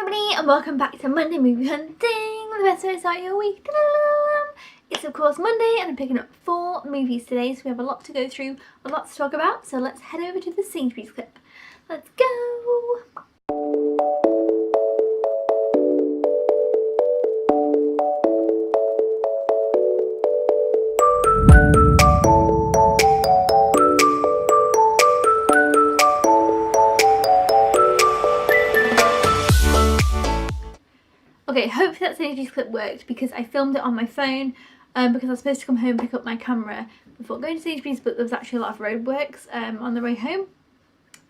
everybody, and welcome back to Monday Movie Hunting, the best way to start your week. It's of course Monday and I'm picking up 4 movies today, so we have a lot to go through, a lot to talk about, so let's head over to the Sainsbury's clip. Let's go! Okay, hopefully that Sainsbury's clip worked because I filmed it on my phone because I was supposed to come home and pick up my camera before going to Sainsbury's, but there was actually a lot of roadworks on the way home.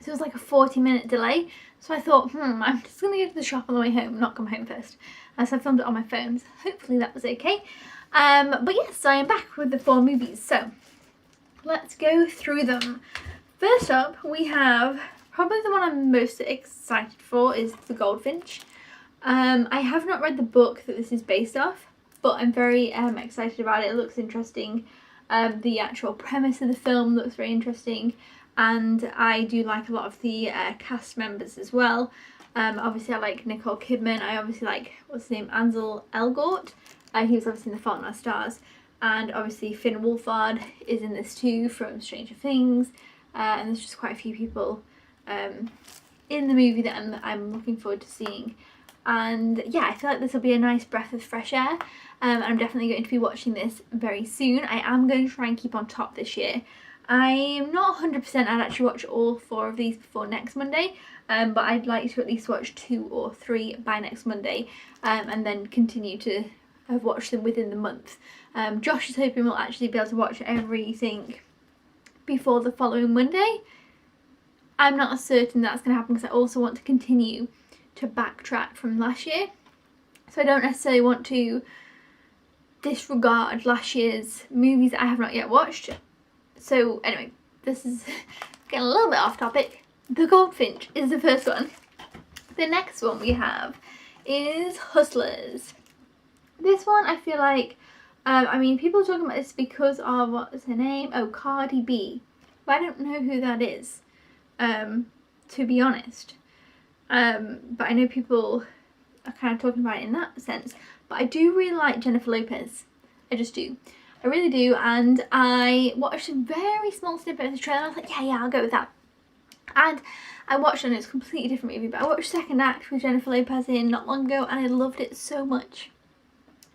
So it was like a 40-minute delay. So I thought, I'm just going to go to the shop on the way home, not come home first. So I filmed it on my phone, so hopefully that was okay. But yes, so I am back with the 4 movies. So let's go through them. First up, we have probably the one I'm most excited for is The Goldfinch. I have not read the book that this is based off, but I'm very excited about it. It looks interesting. The actual premise of the film looks very interesting, and I do like a lot of the cast members as well. Obviously I like Nicole Kidman. I obviously like, what's his name, Ansel Elgort. He was obviously in The Fault in Our Stars, and obviously Finn Wolfhard is in this too from Stranger Things, and there's just quite a few people in the movie that I'm looking forward to seeing. And yeah, I feel like this will be a nice breath of fresh air, and I'm definitely going to be watching this very soon. I am going to try and keep on top this year. I'm not 100% I'd actually watch all 4 of these before next Monday, but I'd like to at least watch 2 or 3 by next Monday, and then continue to have watched them within the month. Josh is hoping we'll actually be able to watch everything before the following Monday. I'm not certain that's going to happen because I also want to continue to backtrack from last year, so I don't necessarily want to disregard last year's movies that I have not yet watched. So anyway, this is getting a little bit off topic. The Goldfinch is the first one. The next one we have is Hustlers. This one I feel like, I mean, people are talking about this because of, what is her name? Oh, Cardi B. But I don't know who that is, to be honest. But I know people are kind of talking about it in that sense. But I do really like Jennifer Lopez. I just do. I really do. And I watched a very small snippet of the trailer. I was like, yeah, I'll go with that. And I watched it, and it's a completely different movie. But I watched Second Act with Jennifer Lopez in not long ago, and I loved it so much.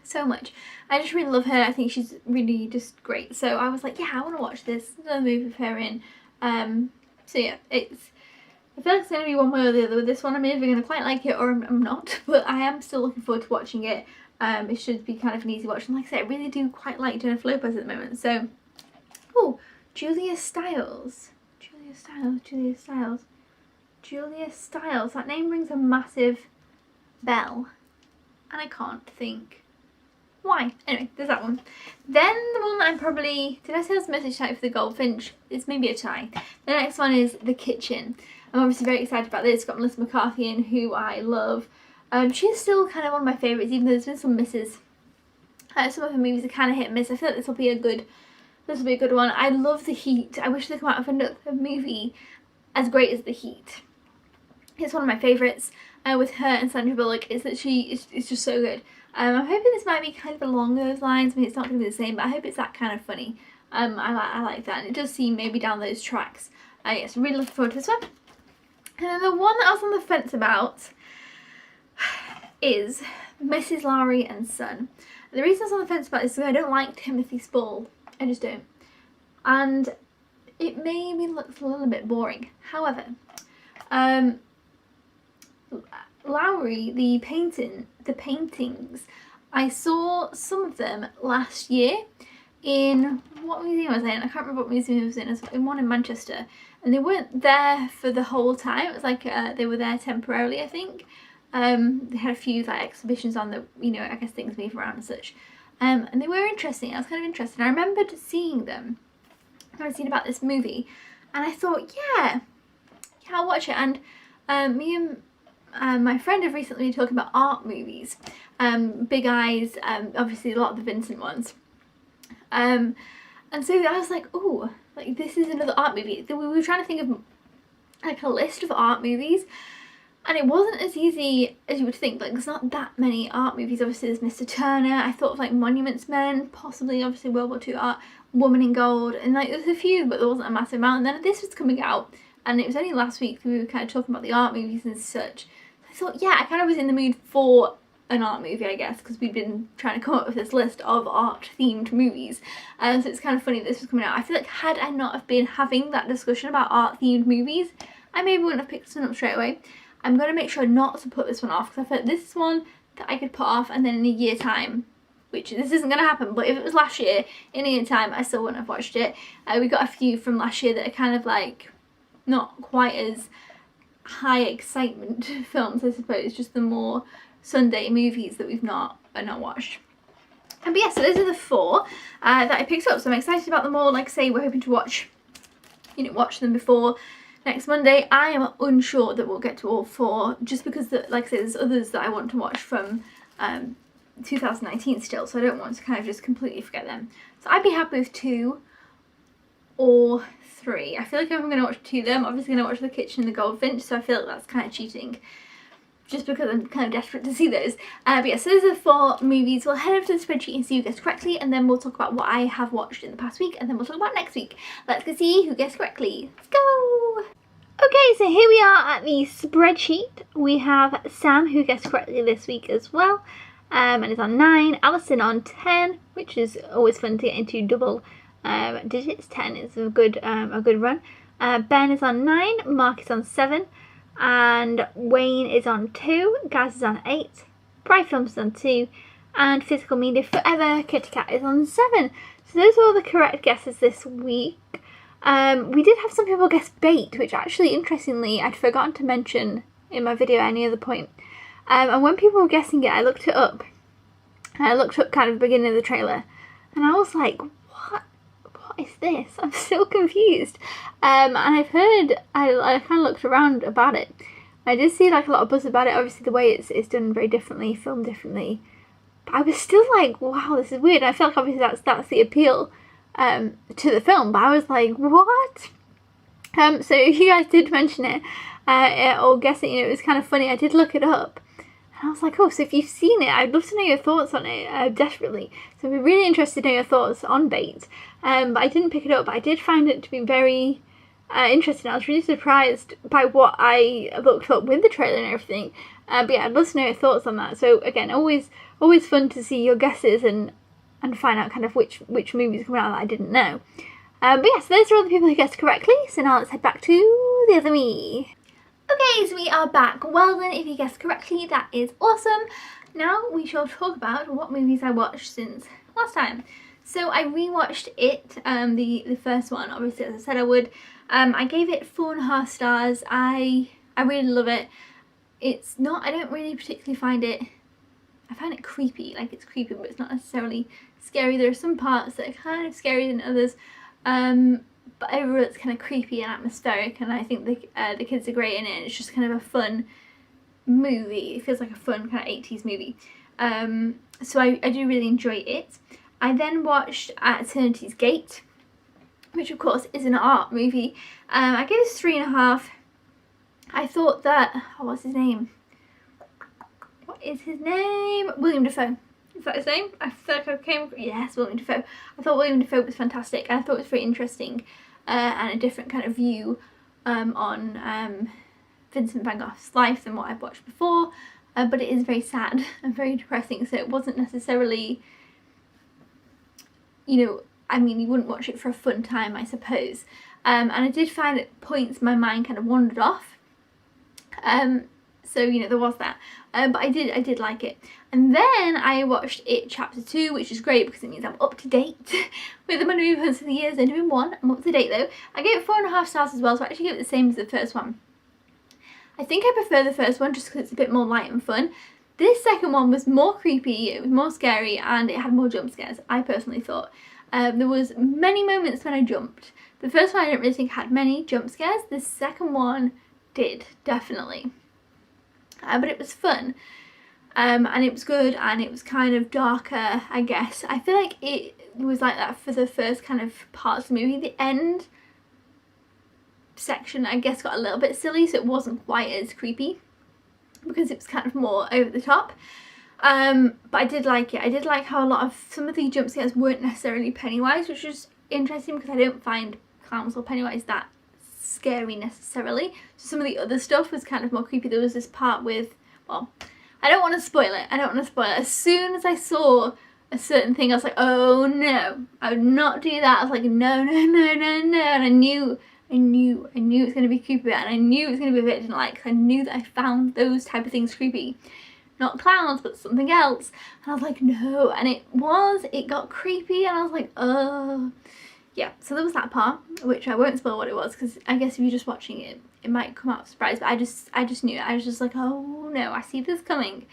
So much. I just really love her. I think she's really just great. So I was like, yeah, I want to watch this. Another movie with her in. So yeah, I feel like it's going to be one way or the other with this one. I'm either going to quite like it or I'm not, but I am still looking forward to watching it. It should be kind of an easy watch, and like I said, I really do quite like Jennifer Lopez at the moment. So, oh, Julia Stiles. That name rings a massive bell, and I can't think why. Anyway, there's that one. Then the one that I'm probably, did I say I was message type for The Goldfinch? It's maybe a tie. The next one is The Kitchen. I'm obviously very excited about this. It's got Melissa McCarthy in, who I love. She's still kind of one of my favourites, even though there's been some misses. Some of her movies are kind of hit and miss. I feel like this will be a good one. I love The Heat. I wish they'd come out with another movie as great as The Heat. It's one of my favourites with her and Sandra Bullock. It's just so good. I'm hoping this might be kind of along those lines. I mean, it's not going to be the same, but I hope it's that kind of funny. I like that, and it does seem maybe down those tracks. Yes, really looking forward to this one. And then the one that I was on the fence about is Mrs. Lowry and Son. The reason I was on the fence about this is because I don't like Timothy Spall. I just don't. And it maybe looks a little bit boring. However, Lowry, the paintings, I saw some of them last year in, what museum was I in? I can't remember what museum it was in. It was in one in Manchester, and they weren't there for the whole time. It was like they were there temporarily, I think. They had a few like exhibitions on that, you know, I guess things move around and such, and they were interesting. I was kind of interested. I remembered seeing them. I had seen about this movie, and I thought, yeah, I'll watch it. And me and my friend have recently been talking about art movies, Big Eyes, obviously a lot of the Vincent ones. And so I was like, oh, like this is another art movie. We were trying to think of like a list of art movies, And it wasn't as easy as you would think. Like, there's not that many art movies. Obviously, there's Mr. Turner. I thought of like Monuments Men, possibly, obviously, World War II art, Woman in Gold, and like there's a few, but there wasn't a massive amount. And then this was coming out, and it was only last week we were kind of talking about the art movies and such. I thought, yeah, I kind of was in the mood for an art movie, I guess, because we'd been trying to come up with this list of art themed movies. So it's kind of funny this was coming out. I feel like had I not have been having that discussion about art themed movies, I maybe wouldn't have picked this one up straight away. I'm going to make sure not to put this one off, because I feel like this is one that I could put off, and then in a year time, which this isn't going to happen, but if it was last year, in a year time, I still wouldn't have watched it. We got a few from last year that are kind of like not quite as high excitement films, I suppose, just the more Sunday movies that we've not watched. But yeah, so those are the 4 that I picked up, so I'm excited about them all. Like I say, we're hoping to watch them before next Monday. I am unsure that we'll get to all 4, just because, like I say, there's others that I want to watch from 2019 still, so I don't want to kind of just completely forget them. So I'd be happy with 2 or 3. I feel like if I'm going to watch 2 of them, I'm obviously going to watch The Kitchen and The Goldfinch, so I feel like that's kind of cheating, just because I'm kind of desperate to see those. But yeah, so those are the 4 movies. We'll head over to the spreadsheet and see who guessed correctly, and then we'll talk about what I have watched in the past week, and then we'll talk about next week. Let's go see who guessed correctly. Let's go! Okay, so here we are at the spreadsheet. We have Sam, who guessed correctly this week as well, and is on 9. Alison on 10, which is always fun to get into double digits. 10 is a good run. Ben is on 9. Mark is on 7. And Wayne is on 2, Gaz is on 8, Bright Films is on 2, and Physical Media Forever, Kitty Cat is on 7. So those are all the correct guesses this week. We did have some people guess bait, which actually, interestingly, I'd forgotten to mention in my video at any other point. And when people were guessing it, I looked it up. I looked up kind of the beginning of the trailer, and I was like, what is this? I'm so confused. And I've heard, I kind of looked around about it. I did see like a lot of buzz about it. Obviously the way it's done very differently, filmed differently. But I was still like, wow, this is weird. And I feel like obviously that's the appeal to the film. But I was like, what? So if you guys did mention it, or guess it, it was kind of funny. I did look it up. And I was like, oh, so if you've seen it, I'd love to know your thoughts on it, desperately. So I'd be really interested to know your thoughts on bait. But I didn't pick it up. I did find it to be very interesting. I was really surprised by what I looked up with the trailer and everything. But yeah, I'd love to know your thoughts on that. So again, always fun to see your guesses and find out kind of which movies come out that I didn't know. But yeah, so those are all the people who guessed correctly. So now let's head back to the other me. Okay, so we are back. Well done if you guessed correctly, that is awesome. Now we shall talk about what movies I watched since last time. So I rewatched It, the first one, obviously, as I said I would. I gave it 4.5 stars. I really love it. It's not, I don't really particularly find it, I find it creepy, like it's creepy, but it's not necessarily scary. There are some parts that are kind of scarier than others. But overall it's kind of creepy and atmospheric, and I think the kids are great in it, and it's just kind of a fun movie. It feels like a fun kind of 80s movie. So I do really enjoy it. I then watched At Eternity's Gate, which of course is an art movie. I gave this 3.5. I thought that, oh, what's his name? What is his name? William Dafoe. Is that his name? I feel like I came, yes, William Dafoe. I thought William Dafoe was fantastic. I thought it was very interesting and a different kind of view on Vincent van Gogh's life than what I've watched before. But it is very sad and very depressing, so it wasn't necessarily, I mean, you wouldn't watch it for a fun time, I suppose. And I did find at points my mind kind of wandered off. So, there was that. But I did like it. And then I watched It Chapter 2, which is great because it means I'm up to date with the Monday Movies of the years. They're doing 1. I'm up to date though. I gave it 4.5 stars as well, so I actually gave it the same as the first one. I think I prefer the first one just because it's a bit more light and fun. This second one was more creepy, it was more scary, and it had more jump scares, I personally thought. There was many moments when I jumped. The first one I didn't really think had many jump scares. The second one did, definitely. But it was fun. And it was good, and it was kind of darker, I guess. I feel like it was like that for the first kind of parts of the movie. The end section, I guess, got a little bit silly, so it wasn't quite as creepy. because it was kind of more over the top. But I did like it. I did like how a lot of some of the jump scares weren't necessarily Pennywise, which was interesting because I don't find clowns or Pennywise that scary necessarily. So some of the other stuff was kind of more creepy. There was this part with, well, I don't want to spoil it. I don't want to spoil it. As soon as I saw a certain thing, I was like, oh no, I would not do that. I was like, no, no, no, no, no. And I knew it was going to be creepy, and I knew it was going to be a bit I didn't like. I knew that I found those type of things creepy. Not clowns, but something else. And I was like, no. And it got creepy, and I was like, oh. Yeah, so there was that part, which I won't spoil what it was, because I guess if you're just watching it, it might come out of surprise. But I just knew it. I was just like, oh no, I see this coming.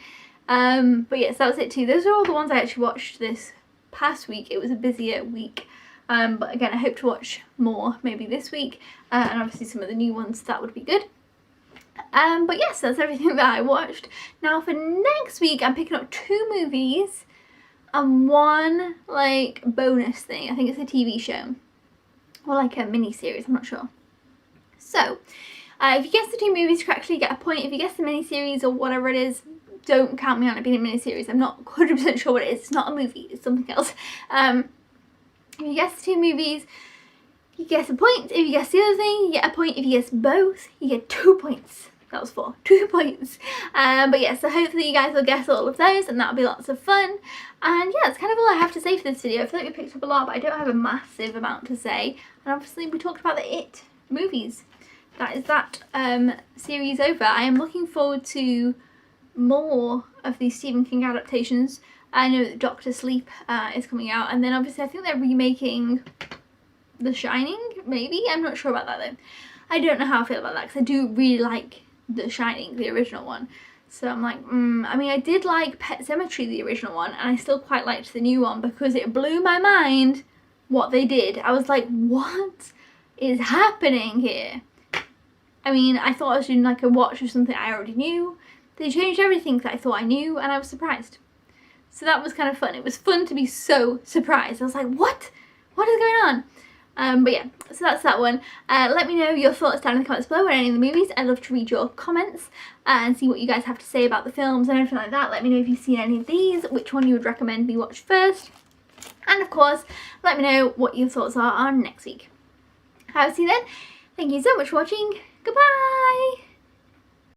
But yes, that was it too. Those are all the ones I actually watched this past week. It was a busier week. But again, I hope to watch more maybe this week. And obviously some of the new ones, that would be good. But yes, that's everything that I watched. Now for next week, I'm picking up 2 movies and 1 like bonus thing. I think it's a TV show or like a mini series, I'm not sure. So if you guess the 2 movies correctly, you get a point. If you guess the mini series or whatever it is, don't count me on it being a mini series. I'm not 100% sure what it is. It's not a movie, it's something else. If you guess the 2 movies, you get a point. If you guess the other thing, you get a point. If you guess both, you get 2 points. That was 4. 2 points. But yeah, so hopefully you guys will guess all of those, and that'll be lots of fun. And yeah, that's kind of all I have to say for this video. I feel like we picked up a lot, but I don't have a massive amount to say. And obviously we talked about the It movies. That is that series over. I am looking forward to more of these Stephen King adaptations. I know that Doctor Sleep is coming out, and then obviously I think they're remaking The Shining, maybe? I'm not sure about that though. I don't know how I feel about that, because I do really like The Shining, the original one. So I'm like, I mean, I did like Pet Sematary, the original one, and I still quite liked the new one because it blew my mind what they did. I was like, what is happening here? I mean, I thought I was doing like a watch of something I already knew. They changed everything that I thought I knew, and I was surprised. So that was kind of fun. It was fun to be so surprised. I was like, what? What is going on? But yeah, so that's that one. Let me know your thoughts down in the comments below on any of the movies. I'd love to read your comments and see what you guys have to say about the films and everything like that. Let me know if you've seen any of these, which one you would recommend me watch first. And of course, let me know what your thoughts are on next week. I'll see you then. Thank you so much for watching. Goodbye!